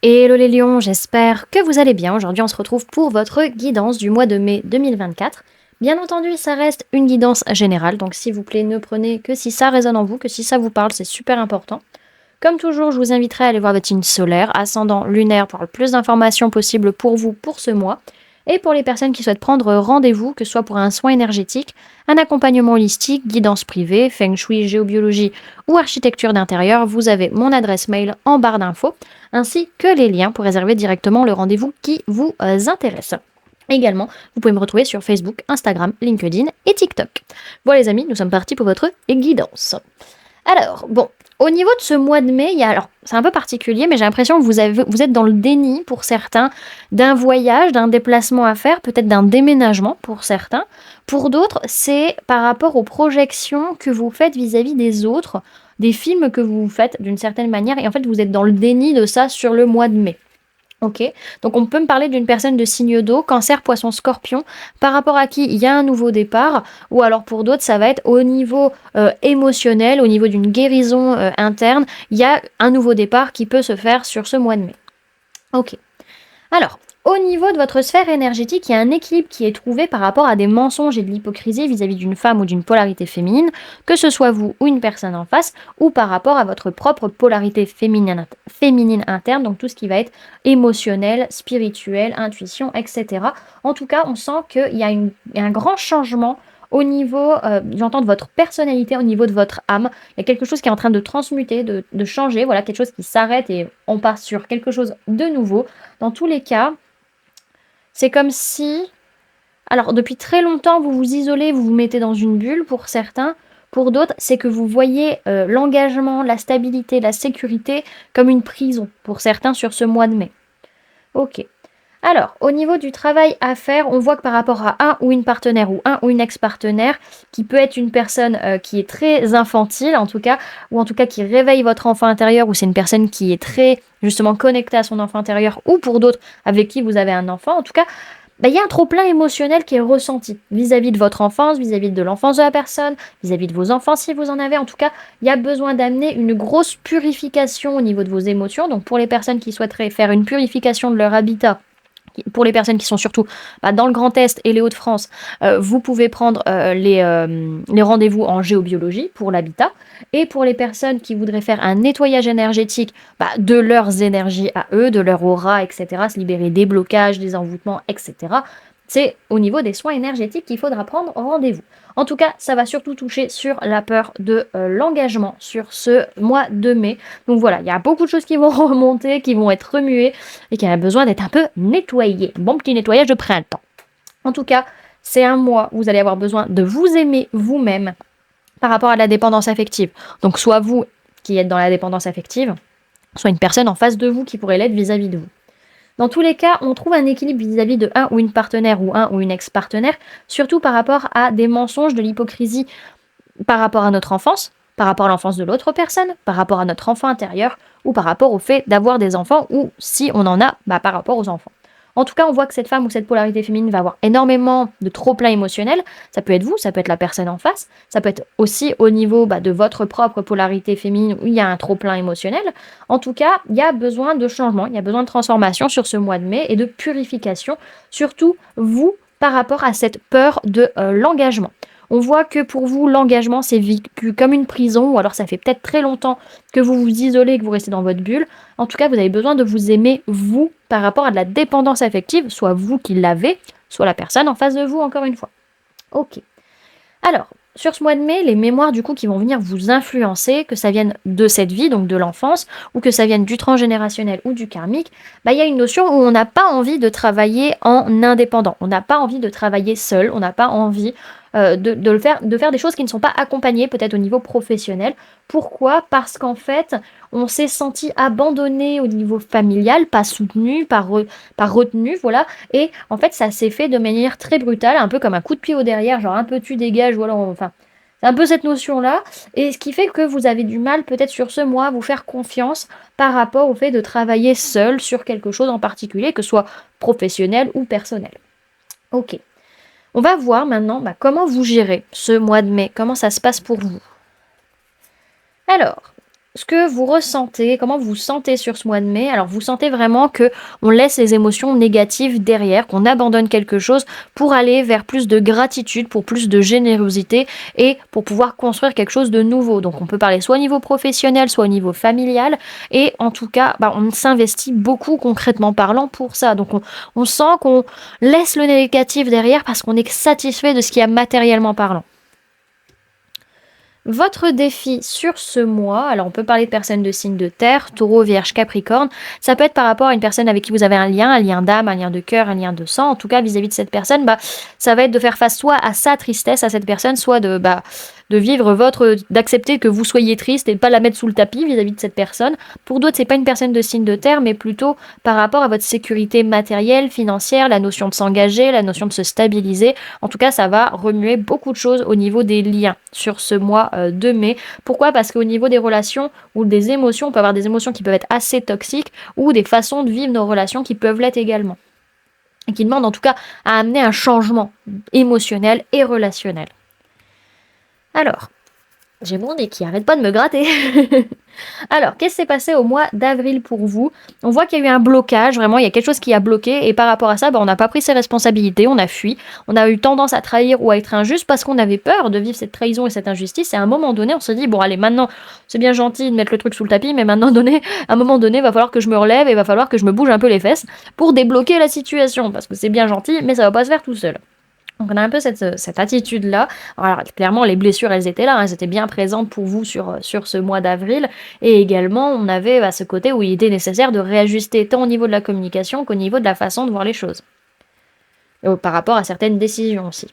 Hello les lions, j'espère que vous allez bien. Aujourd'hui, on se retrouve pour votre guidance du mois de mai 2024. Bien entendu, ça reste une guidance générale, donc s'il vous plaît, ne prenez que si ça résonne en vous, que si ça vous parle, c'est super important. Comme toujours, je vous inviterai à aller voir votre signe solaire, ascendant, lunaire, pour avoir le plus d'informations possibles pour vous pour ce mois. Et pour les personnes qui souhaitent prendre rendez-vous, que ce soit pour un soin énergétique, un accompagnement holistique, guidance privée, feng shui, géobiologie ou architecture d'intérieur, vous avez mon adresse mail en barre d'infos, ainsi que les liens pour réserver directement le rendez-vous qui vous intéresse. Également, vous pouvez me retrouver sur Facebook, Instagram, LinkedIn et TikTok. Voilà les amis, nous sommes partis pour votre guidance. Alors, bon, au niveau de ce mois de mai, alors c'est un peu particulier, mais j'ai l'impression que vous êtes dans le déni pour certains d'un voyage, d'un déplacement à faire, peut-être d'un déménagement pour certains. Pour d'autres, c'est par rapport aux projections que vous faites vis-à-vis des autres, des films que vous faites d'une certaine manière, et en fait vous êtes dans le déni de ça sur le mois de mai. Ok, donc on peut me parler d'une personne de signe d'eau, cancer, poisson, scorpion, par rapport à qui il y a un nouveau départ, ou alors pour d'autres, ça va être au niveau émotionnel, au niveau d'une guérison interne, il y a un nouveau départ qui peut se faire sur ce mois de mai. Ok, alors, au niveau de votre sphère énergétique, il y a un équilibre qui est trouvé par rapport à des mensonges et de l'hypocrisie vis-à-vis d'une femme ou d'une polarité féminine, que ce soit vous ou une personne en face, ou par rapport à votre propre polarité féminine interne, donc tout ce qui va être émotionnel, spirituel, intuition, etc. En tout cas, on sent qu'il y a un grand changement au niveau, j'entends, de votre personnalité, au niveau de votre âme. Il y a quelque chose qui est en train de transmuter, de changer, voilà, quelque chose qui s'arrête et on passe sur quelque chose de nouveau. Dans tous les cas, c'est comme si, alors depuis très longtemps, vous vous isolez, vous vous mettez dans une bulle pour certains. Pour d'autres, c'est que vous voyez l'engagement, la stabilité, la sécurité comme une prison pour certains sur ce mois de mai. Ok. Alors, au niveau du travail à faire, on voit que par rapport à un ou une partenaire ou un ou une ex-partenaire, qui peut être une personne qui est très infantile en tout cas, ou en tout cas qui réveille votre enfant intérieur, ou c'est une personne qui est très justement connectée à son enfant intérieur, ou pour d'autres avec qui vous avez un enfant, en tout cas, il y a un trop-plein émotionnel qui est ressenti vis-à-vis de votre enfance, vis-à-vis de l'enfance de la personne, vis-à-vis de vos enfants si vous en avez. En tout cas, il y a besoin d'amener une grosse purification au niveau de vos émotions. Donc pour les personnes qui souhaiteraient faire une purification de leur habitat, pour les personnes qui sont surtout dans le Grand Est et les Hauts-de-France, vous pouvez prendre les rendez-vous en géobiologie pour l'habitat. Et pour les personnes qui voudraient faire un nettoyage énergétique de leurs énergies à eux, de leur aura, etc., se libérer des blocages, des envoûtements, etc., c'est au niveau des soins énergétiques qu'il faudra prendre rendez-vous. En tout cas, ça va surtout toucher sur la peur de l'engagement sur ce mois de mai. Donc voilà, il y a beaucoup de choses qui vont remonter, qui vont être remuées et qui a besoin d'être un peu nettoyées. Bon petit nettoyage de printemps. En tout cas, c'est un mois où vous allez avoir besoin de vous aimer vous-même par rapport à la dépendance affective. Donc soit vous qui êtes dans la dépendance affective, soit une personne en face de vous qui pourrait l'être vis-à-vis de vous. Dans tous les cas, on trouve un équilibre vis-à-vis de un ou une partenaire ou un ou une ex-partenaire, surtout par rapport à des mensonges, de l'hypocrisie par rapport à notre enfance, par rapport à l'enfance de l'autre personne, par rapport à notre enfant intérieur, ou par rapport au fait d'avoir des enfants, ou si on en a, par rapport aux enfants. En tout cas, on voit que cette femme ou cette polarité féminine va avoir énormément de trop-plein émotionnel. Ça peut être vous, ça peut être la personne en face, ça peut être aussi au niveau de votre propre polarité féminine où il y a un trop-plein émotionnel. En tout cas, il y a besoin de changement, il y a besoin de transformation sur ce mois de mai et de purification, surtout vous, par rapport à cette peur de l'engagement. On voit que pour vous, l'engagement, c'est vécu comme une prison, ou alors ça fait peut-être très longtemps que vous vous isolez, que vous restez dans votre bulle. En tout cas, vous avez besoin de vous aimer, vous, par rapport à de la dépendance affective, soit vous qui l'avez, soit la personne en face de vous, encore une fois. Ok. Alors, sur ce mois de mai, les mémoires du coup qui vont venir vous influencer, que ça vienne de cette vie, donc de l'enfance, ou que ça vienne du transgénérationnel ou du karmique, il y a une notion où on n'a pas envie de travailler en indépendant. On n'a pas envie de travailler seul, on n'a pas envie de faire des choses qui ne sont pas accompagnées, peut-être au niveau professionnel. Pourquoi ? Parce qu'en fait, on s'est senti abandonné au niveau familial, pas soutenu, pas retenu, voilà. Et en fait, ça s'est fait de manière très brutale, un peu comme un coup de pied au derrière, genre un peu tu dégages, voilà, enfin. C'est un peu cette notion-là, et ce qui fait que vous avez du mal peut-être sur ce mois à vous faire confiance par rapport au fait de travailler seul sur quelque chose en particulier, que ce soit professionnel ou personnel. Ok. On va voir maintenant comment vous gérez ce mois de mai, comment ça se passe pour vous. Alors, ce que vous ressentez, comment vous vous sentez sur ce mois de mai. Alors, vous sentez vraiment que on laisse les émotions négatives derrière, qu'on abandonne quelque chose pour aller vers plus de gratitude, pour plus de générosité et pour pouvoir construire quelque chose de nouveau. Donc, on peut parler soit au niveau professionnel, soit au niveau familial. Et en tout cas, on s'investit beaucoup concrètement parlant pour ça. Donc, on sent qu'on laisse le négatif derrière parce qu'on est satisfait de ce qu'il y a matériellement parlant. Votre défi sur ce mois, alors on peut parler de personnes de signe de terre, taureau, vierge, capricorne, ça peut être par rapport à une personne avec qui vous avez un lien d'âme, un lien de cœur, un lien de sang, en tout cas vis-à-vis de cette personne, ça va être de faire face soit à sa tristesse, à cette personne, soit de vivre d'accepter que vous soyez triste et de pas la mettre sous le tapis vis-à-vis de cette personne. Pour d'autres, c'est pas une personne de signe de terre, mais plutôt par rapport à votre sécurité matérielle, financière, la notion de s'engager, la notion de se stabiliser. En tout cas, ça va remuer beaucoup de choses au niveau des liens sur ce mois de mai. Pourquoi? Parce qu'au niveau des relations ou des émotions, on peut avoir des émotions qui peuvent être assez toxiques ou des façons de vivre nos relations qui peuvent l'être également. Et qui demandent en tout cas à amener un changement émotionnel et relationnel. Alors, j'ai mon nez qui arrête pas de me gratter. Alors, qu'est-ce qui s'est passé au mois d'avril pour vous? On voit qu'il y a eu un blocage, vraiment, il y a quelque chose qui a bloqué, et par rapport à ça, on n'a pas pris ses responsabilités, on a fui, on a eu tendance à trahir ou à être injuste parce qu'on avait peur de vivre cette trahison et cette injustice, et à un moment donné, on se dit, bon allez, maintenant, c'est bien gentil de mettre le truc sous le tapis, mais maintenant, à un moment donné, il va falloir que je me relève, et il va falloir que je me bouge un peu les fesses pour débloquer la situation, parce que c'est bien gentil, mais ça va pas se faire tout seul. Donc on a un peu cette attitude-là. Alors clairement, les blessures, elles étaient là, elles étaient bien présentes pour vous sur ce mois d'avril. Et également, on avait ce côté où il était nécessaire de réajuster tant au niveau de la communication qu'au niveau de la façon de voir les choses. Et par rapport à certaines décisions aussi.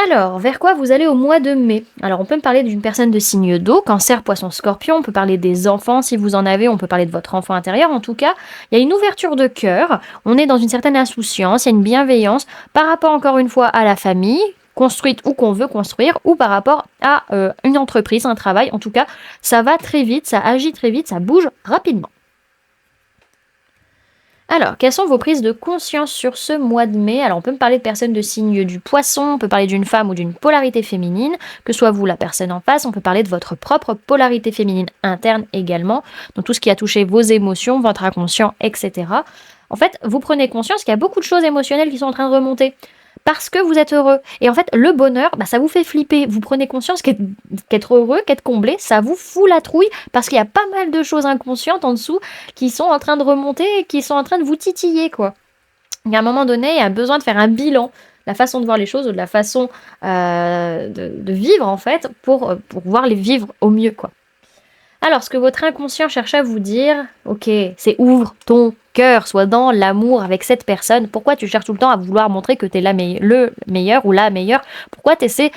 Alors, vers quoi vous allez au mois de mai? Alors, on peut me parler d'une personne de signe d'eau, cancer, poisson, scorpion, on peut parler des enfants si vous en avez, on peut parler de votre enfant intérieur. En tout cas, il y a une ouverture de cœur, on est dans une certaine insouciance, il y a une bienveillance par rapport encore une fois à la famille, construite ou qu'on veut construire, ou par rapport à une entreprise, un travail. En tout cas, ça va très vite, ça agit très vite, ça bouge rapidement. Alors, quelles sont vos prises de conscience sur ce mois de mai? Alors, on peut me parler de personnes de signe du poisson, on peut parler d'une femme ou d'une polarité féminine, que soit vous la personne en face, on peut parler de votre propre polarité féminine interne également, donc tout ce qui a touché vos émotions, votre inconscient, etc. En fait, vous prenez conscience qu'il y a beaucoup de choses émotionnelles qui sont en train de remonter. Parce que vous êtes heureux. Et en fait, le bonheur, ça vous fait flipper. Vous prenez conscience qu'être heureux, qu'être comblé, ça vous fout la trouille parce qu'il y a pas mal de choses inconscientes en dessous qui sont en train de remonter et qui sont en train de vous titiller, quoi. Il y a un moment donné, il y a besoin de faire un bilan de la façon de voir les choses ou de la façon de vivre, en fait, pour pouvoir les vivre au mieux, quoi. Alors, ce que votre inconscient cherche à vous dire, ok, c'est ouvre ton cœur, sois dans l'amour avec cette personne. Pourquoi tu cherches tout le temps à vouloir montrer que tu es le meilleur ou la meilleure? Pourquoi tu essaies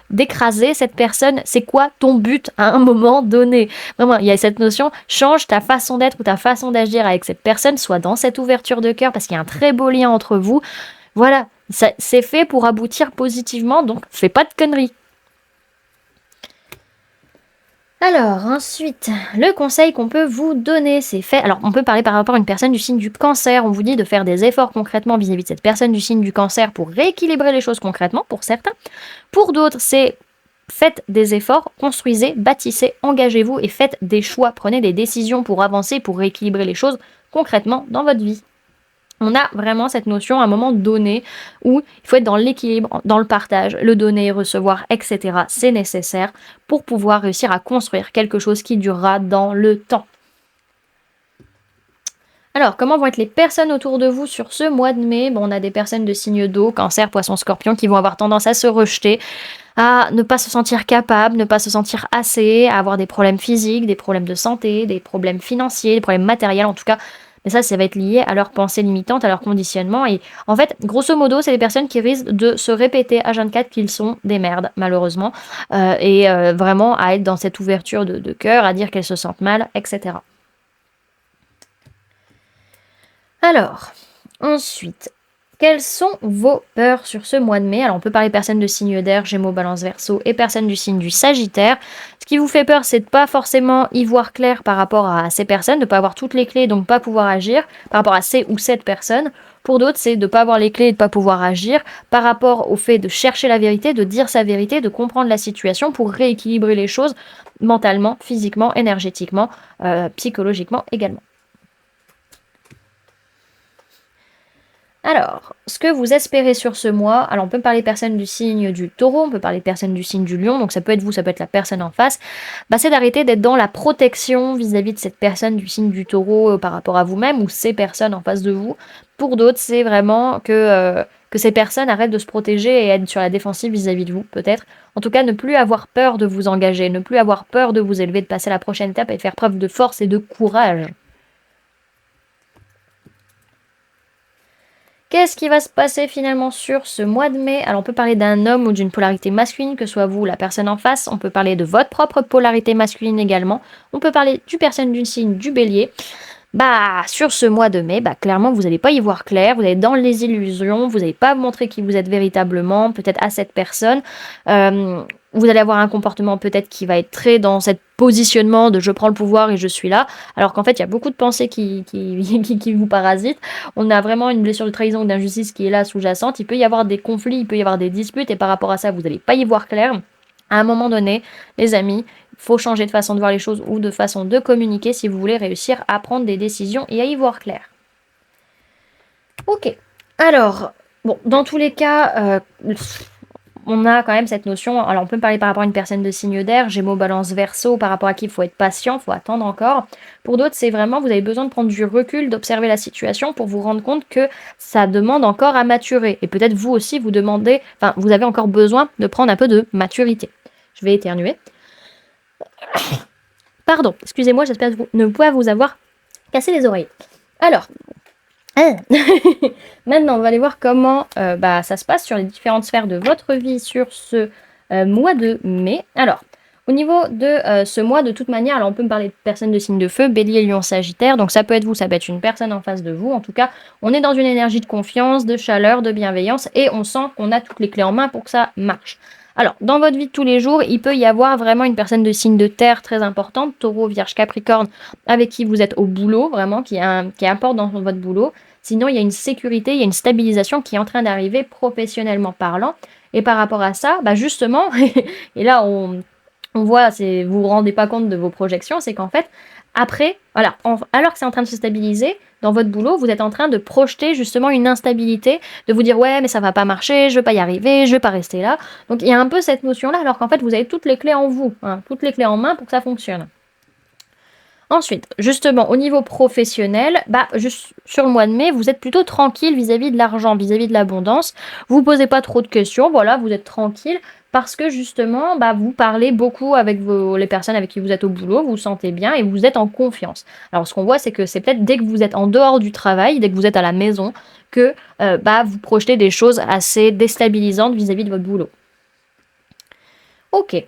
d'écraser cette personne? C'est quoi ton but à un moment donné? Vraiment, il y a cette notion, change ta façon d'être ou ta façon d'agir avec cette personne, sois dans cette ouverture de cœur parce qu'il y a un très beau lien entre vous. Voilà, c'est fait pour aboutir positivement, donc fais pas de conneries. Alors, ensuite, le conseil qu'on peut vous donner, c'est fait. Alors, on peut parler par rapport à une personne du signe du cancer. On vous dit de faire des efforts concrètement vis-à-vis de cette personne du signe du cancer pour rééquilibrer les choses concrètement, pour certains. Pour d'autres, c'est faites des efforts, construisez, bâtissez, engagez-vous et faites des choix. Prenez des décisions pour avancer, pour rééquilibrer les choses concrètement dans votre vie. On a vraiment cette notion à un moment donné où il faut être dans l'équilibre, dans le partage, le donner, recevoir, etc. C'est nécessaire pour pouvoir réussir à construire quelque chose qui durera dans le temps. Alors, comment vont être les personnes autour de vous sur ce mois de mai? On a des personnes de signe d'eau, cancer, poisson, scorpion, qui vont avoir tendance à se rejeter, à ne pas se sentir capable, ne pas se sentir assez, à avoir des problèmes physiques, des problèmes de santé, des problèmes financiers, des problèmes matériels en tout cas. Mais ça va être lié à leurs pensées limitantes, à leur conditionnement. Et en fait, grosso modo, c'est des personnes qui risquent de se répéter à 24 qu'ils sont des merdes, malheureusement. Et vraiment à être dans cette ouverture de cœur, à dire qu'elles se sentent mal, etc. Alors, ensuite, Quelles sont vos peurs sur ce mois de mai? Alors, on peut parler personnes de signe d'air, Gémeaux, Balance, Verseau et personnes du signe du Sagittaire. Ce qui vous fait peur, c'est de pas forcément y voir clair par rapport à ces personnes, de pas avoir toutes les clés, donc pas pouvoir agir par rapport à ces ou cette personne. Pour d'autres, c'est de pas avoir les clés et de pas pouvoir agir par rapport au fait de chercher la vérité, de dire sa vérité, de comprendre la situation pour rééquilibrer les choses mentalement, physiquement, énergétiquement, psychologiquement également. Alors, ce que vous espérez sur ce mois, alors on peut parler personnes du signe du taureau, on peut parler personnes du signe du lion, donc ça peut être vous, ça peut être la personne en face, c'est d'arrêter d'être dans la protection vis-à-vis de cette personne du signe du taureau par rapport à vous-même ou ces personnes en face de vous. Pour d'autres, c'est vraiment que ces personnes arrêtent de se protéger et être sur la défensive vis-à-vis de vous, peut-être. En tout cas, ne plus avoir peur de vous engager, ne plus avoir peur de vous élever, de passer à la prochaine étape et faire preuve de force et de courage. Qu'est-ce qui va se passer finalement sur ce mois de mai? Alors on peut parler d'un homme ou d'une polarité masculine, que ce soit vous ou la personne en face. On peut parler de votre propre polarité masculine également. On peut parler du personne du signe du bélier. Sur ce mois de mai, clairement, vous n'allez pas y voir clair, vous êtes dans les illusions, vous n'allez pas montrer qui vous êtes véritablement, peut-être à cette personne. Vous allez avoir un comportement peut-être qui va être très dans ce positionnement de je prends le pouvoir et je suis là, alors qu'en fait, il y a beaucoup de pensées qui vous parasitent. On a vraiment une blessure de trahison ou d'injustice qui est là sous-jacente. Il peut y avoir des conflits, il peut y avoir des disputes, et par rapport à ça, vous n'allez pas y voir clair. À un moment donné, les amis, il faut changer de façon de voir les choses ou de façon de communiquer si vous voulez réussir à prendre des décisions et à y voir clair. Ok, alors, bon, dans tous les cas, on a quand même cette notion, alors on peut parler par rapport à une personne de signe d'air, Gémeaux, Balance, Verseau, par rapport à qui il faut être patient, il faut attendre encore. Pour d'autres, c'est vraiment, vous avez besoin de prendre du recul, d'observer la situation pour vous rendre compte que ça demande encore à maturer. Et peut-être vous aussi, vous avez encore besoin de prendre un peu de maturité. Je vais éternuer. Pardon, excusez-moi, j'espère ne pas vous avoir cassé les oreilles. Alors, maintenant, on va aller voir comment ça se passe sur les différentes sphères de votre vie sur ce mois de mai. Alors, au niveau de ce mois, de toute manière, alors on peut me parler de personnes de signe de feu, bélier, lion, sagittaire, donc ça peut être vous, ça peut être une personne en face de vous. En tout cas, on est dans une énergie de confiance, de chaleur, de bienveillance, et on sent qu'on a toutes les clés en main pour que ça marche. Alors, dans votre vie de tous les jours, il peut y avoir vraiment une personne de signe de terre très importante, taureau, vierge, capricorne, avec qui vous êtes au boulot, vraiment, qui importe dans votre boulot. Sinon, il y a une sécurité, il y a une stabilisation qui est en train d'arriver professionnellement parlant. Et par rapport à ça, justement, et là, on voit, vous vous rendez pas compte de vos projections, c'est qu'en fait, après, voilà, alors que c'est en train de se stabiliser, dans votre boulot, vous êtes en train de projeter justement une instabilité, de vous dire ouais mais ça va pas marcher, je vais pas y arriver, je vais pas rester là. Donc il y a un peu cette notion-là, alors qu'en fait vous avez toutes les clés en vous, toutes les clés en main pour que ça fonctionne. Ensuite, justement, au niveau professionnel, juste sur le mois de mai, vous êtes plutôt tranquille vis-à-vis de l'argent, vis-à-vis de l'abondance. Vous posez pas trop de questions, voilà, vous êtes tranquille parce que justement, vous parlez beaucoup avec les personnes avec qui vous êtes au boulot, vous vous sentez bien et vous êtes en confiance. Alors, ce qu'on voit, c'est que c'est peut-être dès que vous êtes en dehors du travail, dès que vous êtes à la maison, que vous projetez des choses assez déstabilisantes vis-à-vis de votre boulot. Ok.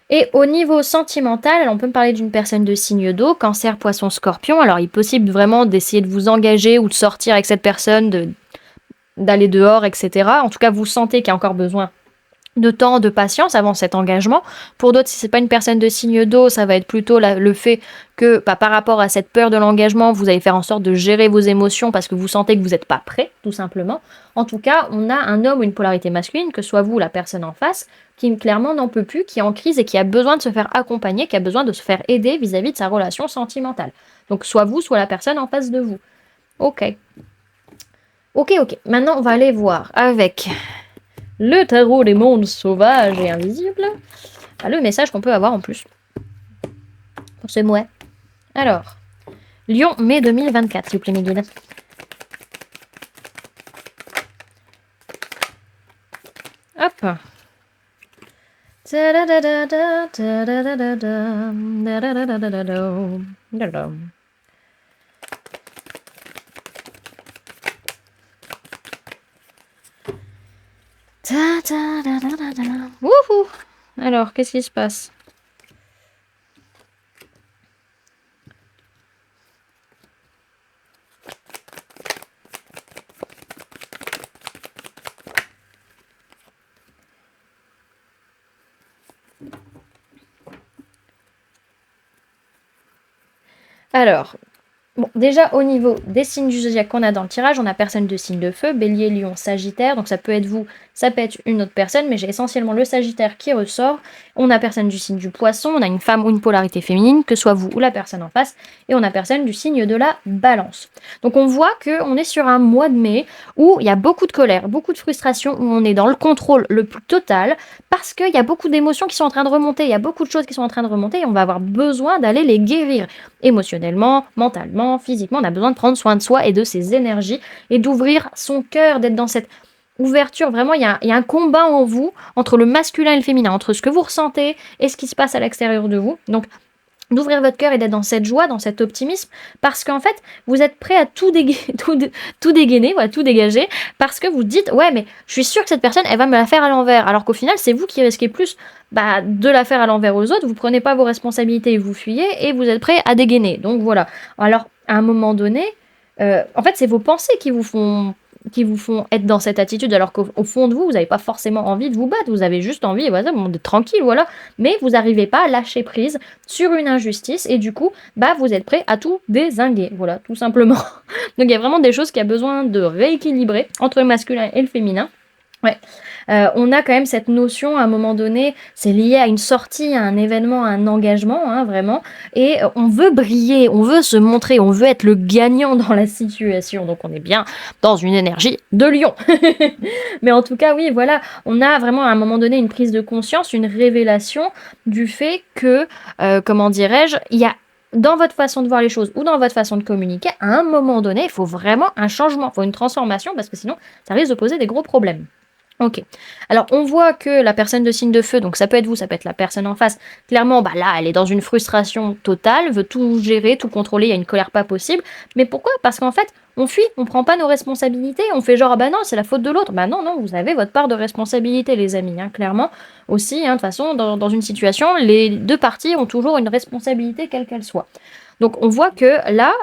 Et au niveau sentimental, on peut me parler d'une personne de signe d'eau, cancer, poisson, scorpion. Alors il est possible vraiment d'essayer de vous engager ou de sortir avec cette personne, d'aller dehors, etc. En tout cas, vous sentez qu'il y a encore besoin de temps, de patience avant cet engagement. Pour d'autres, si c'est pas une personne de signe d'eau, ça va être plutôt le fait que par rapport à cette peur de l'engagement, vous allez faire en sorte de gérer vos émotions parce que vous sentez que vous n'êtes pas prêt, tout simplement. En tout cas, on a un homme ou une polarité masculine, que ce soit vous ou la personne en face, qui clairement n'en peut plus, qui est en crise et qui a besoin de se faire accompagner, qui a besoin de se faire aider vis-à-vis de sa relation sentimentale. Donc soit vous, soit la personne en face de vous. Ok. Ok. Maintenant, on va aller voir avec le tarot des mondes sauvages et invisibles. Le message qu'on peut avoir en plus pour ce mois. Alors, Lion, mai 2024, s'il vous plaît, mes guides. Hop. Wouhou. Alors, qu'est-ce qui se passe? Alors, bon, déjà au niveau des signes du zodiaque qu'on a dans le tirage, on a personne de signe de feu, Bélier, Lion, Sagittaire, donc ça peut être vous, ça peut être une autre personne, mais j'ai essentiellement le Sagittaire qui ressort. On a personne du signe du Poisson, on a une femme ou une polarité féminine, que soit vous ou la personne en face, et on a personne du signe de la Balance. Donc on voit qu'on est sur un mois de mai où il y a beaucoup de colère, beaucoup de frustration, où on est dans le contrôle le plus total, parce qu'il y a beaucoup d'émotions qui sont en train de remonter, il y a beaucoup de choses qui sont en train de remonter, et on va avoir besoin d'aller les guérir émotionnellement, mentalement, physiquement. On a besoin de prendre soin de soi et de ses énergies et d'ouvrir son cœur, d'être dans cette ouverture. Vraiment, il y a un combat en vous entre le masculin et le féminin, entre ce que vous ressentez et ce qui se passe à l'extérieur de vous. Donc, d'ouvrir votre cœur et d'être dans cette joie, dans cet optimisme, parce qu'en fait, vous êtes prêt à tout, tout dégainer, voilà, tout dégager, parce que vous dites, ouais, mais je suis sûre que cette personne, elle va me la faire à l'envers, alors qu'au final, c'est vous qui risquez plus de la faire à l'envers aux autres, vous prenez pas vos responsabilités et vous fuyez, et vous êtes prêt à dégainer. Donc voilà. Alors, à un moment donné, en fait, c'est vos pensées qui vous font être dans cette attitude, alors qu'au fond de vous, vous n'avez pas forcément envie de vous battre, vous avez juste envie, voilà, d'être tranquille, voilà, mais vous n'arrivez pas à lâcher prise sur une injustice, et du coup, vous êtes prêt à tout dézinguer, voilà, tout simplement. Donc il y a vraiment des choses qui a besoin de rééquilibrer entre le masculin et le féminin. Ouais. On a quand même cette notion à un moment donné, c'est lié à une sortie, à un événement, à un engagement, hein, vraiment. Et on veut briller, on veut se montrer, on veut être le gagnant dans la situation. Donc on est bien dans une énergie de lion. Mais en tout cas, oui, voilà, on a vraiment à un moment donné une prise de conscience, une révélation du fait que, comment dirais-je, il y a dans votre façon de voir les choses ou dans votre façon de communiquer, à un moment donné, il faut vraiment un changement, il faut une transformation parce que sinon, ça risque de poser des gros problèmes. Ok. Alors, on voit que la personne de signe de feu, donc ça peut être vous, ça peut être la personne en face, clairement, là, elle est dans une frustration totale, veut tout gérer, tout contrôler, il y a une colère pas possible. Mais pourquoi? Parce qu'en fait, on fuit, on prend pas nos responsabilités, on fait genre, ah bah non, c'est la faute de l'autre. Bah non, non, vous avez votre part de responsabilité, les amis, hein, clairement. Aussi, hein, de toute façon, dans une situation, les deux parties ont toujours une responsabilité, quelle qu'elle soit. Donc, on voit que là,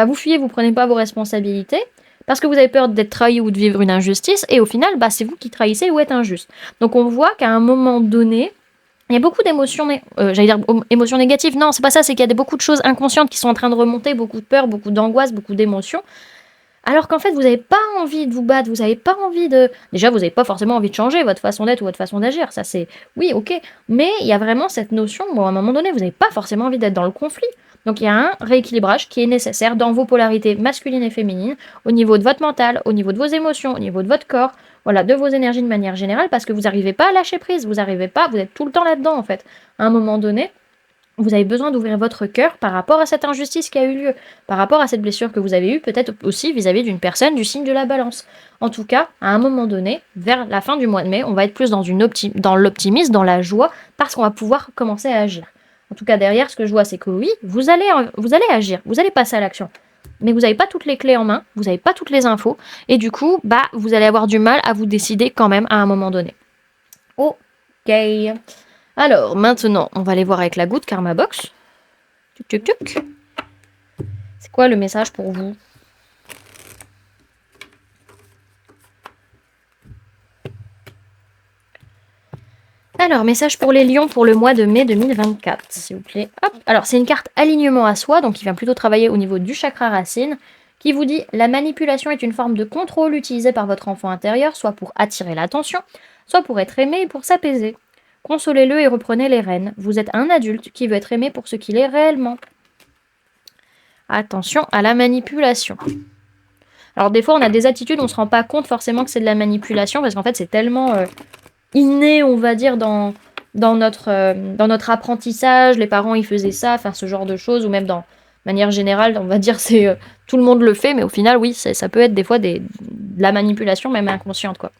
vous fuyez, vous prenez pas vos responsabilités parce que vous avez peur d'être trahi ou de vivre une injustice, et au final, c'est vous qui trahissez ou êtes injuste. Donc on voit qu'à un moment donné, il y a beaucoup d'émotions, j'allais dire émotions négatives, non, c'est pas ça, c'est qu'il y a beaucoup de choses inconscientes qui sont en train de remonter, beaucoup de peur, beaucoup d'angoisse, beaucoup d'émotions, alors qu'en fait, vous n'avez pas envie de vous battre, vous n'avez pas envie de... Déjà, vous n'avez pas forcément envie de changer votre façon d'être ou votre façon d'agir, ça c'est... Oui, ok, mais il y a vraiment cette notion, à un moment donné, vous n'avez pas forcément envie d'être dans le conflit. Donc il y a un rééquilibrage qui est nécessaire dans vos polarités masculines et féminines, au niveau de votre mental, au niveau de vos émotions, au niveau de votre corps, voilà, de vos énergies de manière générale, parce que vous n'arrivez pas à lâcher prise, vous êtes tout le temps là-dedans en fait. À un moment donné, vous avez besoin d'ouvrir votre cœur par rapport à cette injustice qui a eu lieu, par rapport à cette blessure que vous avez eue, peut-être aussi vis-à-vis d'une personne du signe de la Balance. En tout cas, à un moment donné, vers la fin du mois de mai, on va être plus dans l'optimisme, dans la joie, parce qu'on va pouvoir commencer à agir. En tout cas, derrière, ce que je vois, c'est que oui, vous allez agir, vous allez passer à l'action. Mais vous n'avez pas toutes les clés en main, vous n'avez pas toutes les infos, et du coup, vous allez avoir du mal à vous décider quand même à un moment donné. Ok. Alors, maintenant, on va aller voir avec la goutte Karma Box. Tuc, tuc, tuc. C'est quoi le message pour vous? Alors, message pour les lions pour le mois de mai 2024, s'il vous plaît. Hop. Alors, c'est une carte alignement à soi, donc qui vient plutôt travailler au niveau du chakra racine, qui vous dit « La manipulation est une forme de contrôle utilisée par votre enfant intérieur, soit pour attirer l'attention, soit pour être aimé et pour s'apaiser. Consolez-le et reprenez les rênes. Vous êtes un adulte qui veut être aimé pour ce qu'il est réellement. » Attention à la manipulation. Alors des fois, on a des attitudes, on ne se rend pas compte forcément que c'est de la manipulation, parce qu'en fait, c'est tellement inné, on va dire, dans notre apprentissage. Les parents, ils faisaient ça, enfin ce genre de choses, ou même dans manière générale, on va dire, c'est tout le monde le fait, mais au final, oui, ça peut être des fois de la manipulation, même inconsciente, quoi.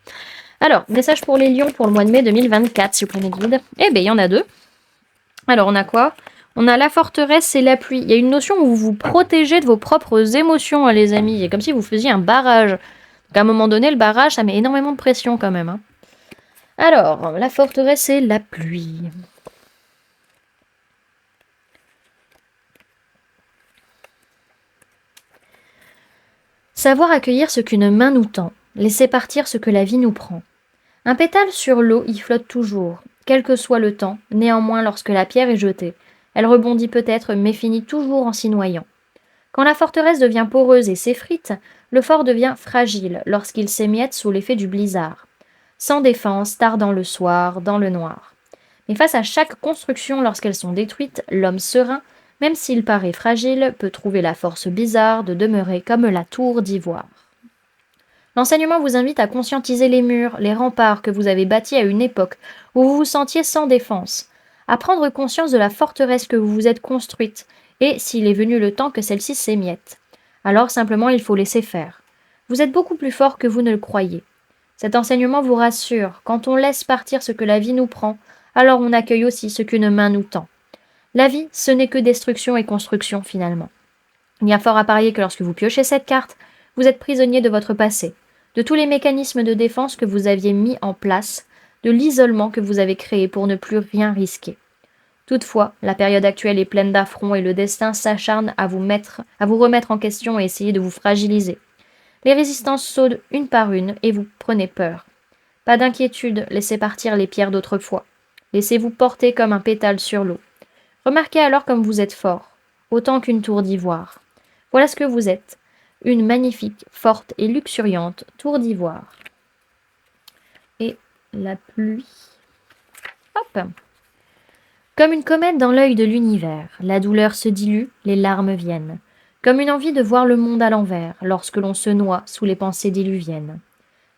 Alors, message pour les lions pour le mois de mai 2024, s'il vous plaît, mes guides. Eh bien, il y en a deux. Alors, on a quoi? On a la forteresse et la pluie. Il y a une notion où vous vous protégez de vos propres émotions, hein, les amis. C'est comme si vous faisiez un barrage. Donc, à un moment donné, le barrage, ça met énormément de pression quand même. Hein. Alors, la forteresse et la pluie. Savoir accueillir ce qu'une main nous tend. Laisser partir ce que la vie nous prend. Un pétale sur l'eau y flotte toujours, quel que soit le temps, néanmoins lorsque la pierre est jetée. Elle rebondit peut-être, mais finit toujours en s'y noyant. Quand la forteresse devient poreuse et s'effrite, le fort devient fragile lorsqu'il s'émiette sous l'effet du blizzard. Sans défense, tardant le soir, dans le noir. Mais face à chaque construction lorsqu'elles sont détruites, l'homme serein, même s'il paraît fragile, peut trouver la force bizarre de demeurer comme la tour d'ivoire. L'enseignement vous invite à conscientiser les murs, les remparts que vous avez bâtis à une époque où vous vous sentiez sans défense, à prendre conscience de la forteresse que vous vous êtes construite, et s'il est venu le temps que celle-ci s'émiette. Alors simplement il faut laisser faire. Vous êtes beaucoup plus fort que vous ne le croyez. Cet enseignement vous rassure, quand on laisse partir ce que la vie nous prend, alors on accueille aussi ce qu'une main nous tend. La vie, ce n'est que destruction et construction finalement. Il y a fort à parier que lorsque vous piochez cette carte, vous êtes prisonnier de votre passé, de tous les mécanismes de défense que vous aviez mis en place, de l'isolement que vous avez créé pour ne plus rien risquer. Toutefois, la période actuelle est pleine d'affronts et le destin s'acharne à vous remettre en question et essayer de vous fragiliser. Les résistances sautent une par une et vous prenez peur. Pas d'inquiétude, laissez partir les pierres d'autrefois. Laissez-vous porter comme un pétale sur l'eau. Remarquez alors comme vous êtes fort, autant qu'une tour d'ivoire. Voilà ce que vous êtes, une magnifique, forte et luxuriante tour d'ivoire. Et la pluie. Hop! Comme une comète dans l'œil de l'univers, la douleur se dilue, les larmes viennent. Comme une envie de voir le monde à l'envers, lorsque l'on se noie sous les pensées diluviennes.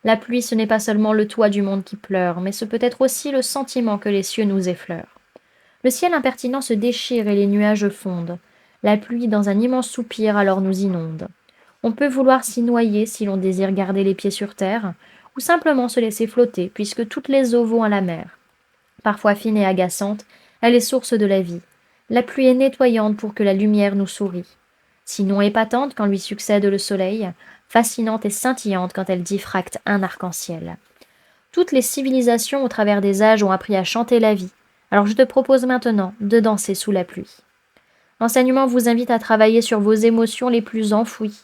La pluie, ce n'est pas seulement le toit du monde qui pleure, mais ce peut être aussi le sentiment que les cieux nous effleurent. Le ciel impertinent se déchire et les nuages fondent. La pluie, dans un immense soupir, alors nous inonde. On peut vouloir s'y noyer si l'on désire garder les pieds sur terre, ou simplement se laisser flotter, puisque toutes les eaux vont à la mer. Parfois fine et agaçante, elle est source de la vie. La pluie est nettoyante pour que la lumière nous sourie. Sinon épatante quand lui succède le soleil, fascinante et scintillante quand elle diffracte un arc-en-ciel. Toutes les civilisations au travers des âges ont appris à chanter la vie. Alors je te propose maintenant de danser sous la pluie. L'enseignement vous invite à travailler sur vos émotions les plus enfouies.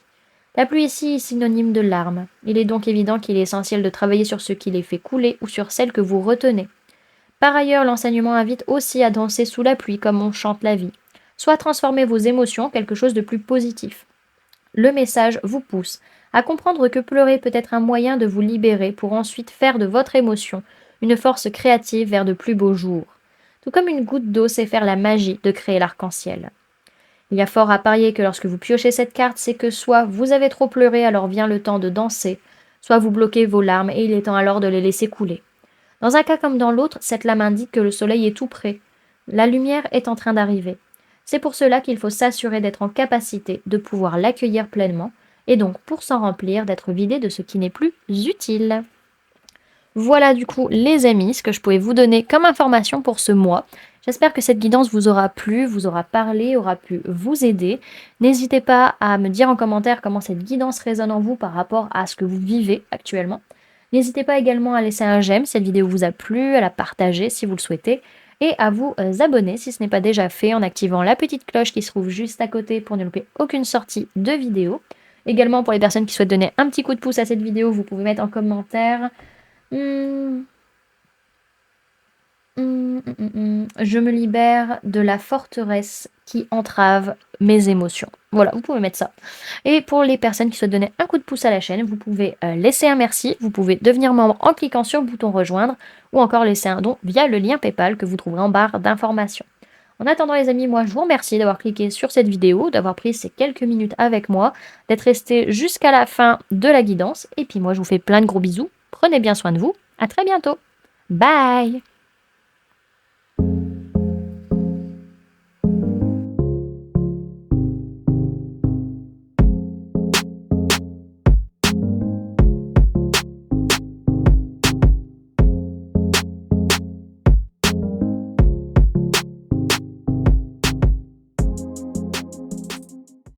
La pluie ici est synonyme de larmes. Il est donc évident qu'il est essentiel de travailler sur ce qui les fait couler ou sur celles que vous retenez. Par ailleurs, l'enseignement invite aussi à danser sous la pluie comme on chante la vie, soit à transformer vos émotions en quelque chose de plus positif. Le message vous pousse à comprendre que pleurer peut être un moyen de vous libérer pour ensuite faire de votre émotion une force créative vers de plus beaux jours. Tout comme une goutte d'eau sait faire la magie de créer l'arc-en-ciel. Il y a fort à parier que lorsque vous piochez cette carte, c'est que soit vous avez trop pleuré, alors vient le temps de danser, soit vous bloquez vos larmes et il est temps alors de les laisser couler. Dans un cas comme dans l'autre, cette lame indique que le soleil est tout près. La lumière est en train d'arriver. C'est pour cela qu'il faut s'assurer d'être en capacité de pouvoir l'accueillir pleinement, et donc pour s'en remplir, d'être vidé de ce qui n'est plus utile. Voilà du coup les amis, ce que je pouvais vous donner comme information pour ce mois. J'espère que cette guidance vous aura plu, vous aura parlé, aura pu vous aider. N'hésitez pas à me dire en commentaire comment cette guidance résonne en vous par rapport à ce que vous vivez actuellement. N'hésitez pas également à laisser un j'aime si cette vidéo vous a plu, à la partager si vous le souhaitez, et à vous abonner si ce n'est pas déjà fait en activant la petite cloche qui se trouve juste à côté pour ne louper aucune sortie de vidéo. Également pour les personnes qui souhaitent donner un petit coup de pouce à cette vidéo, vous pouvez mettre en commentaire je me libère de la forteresse qui entrave mes émotions. Voilà, vous pouvez mettre ça. Et pour les personnes qui souhaitent donner un coup de pouce à la chaîne, vous pouvez laisser un merci, vous pouvez devenir membre en cliquant sur le bouton rejoindre ou encore laisser un don via le lien PayPal que vous trouverez en barre d'informations. En attendant les amis, moi je vous remercie d'avoir cliqué sur cette vidéo, d'avoir pris ces quelques minutes avec moi, d'être resté jusqu'à la fin de la guidance. Et puis moi je vous fais plein de gros bisous, prenez bien soin de vous, à très bientôt. Bye!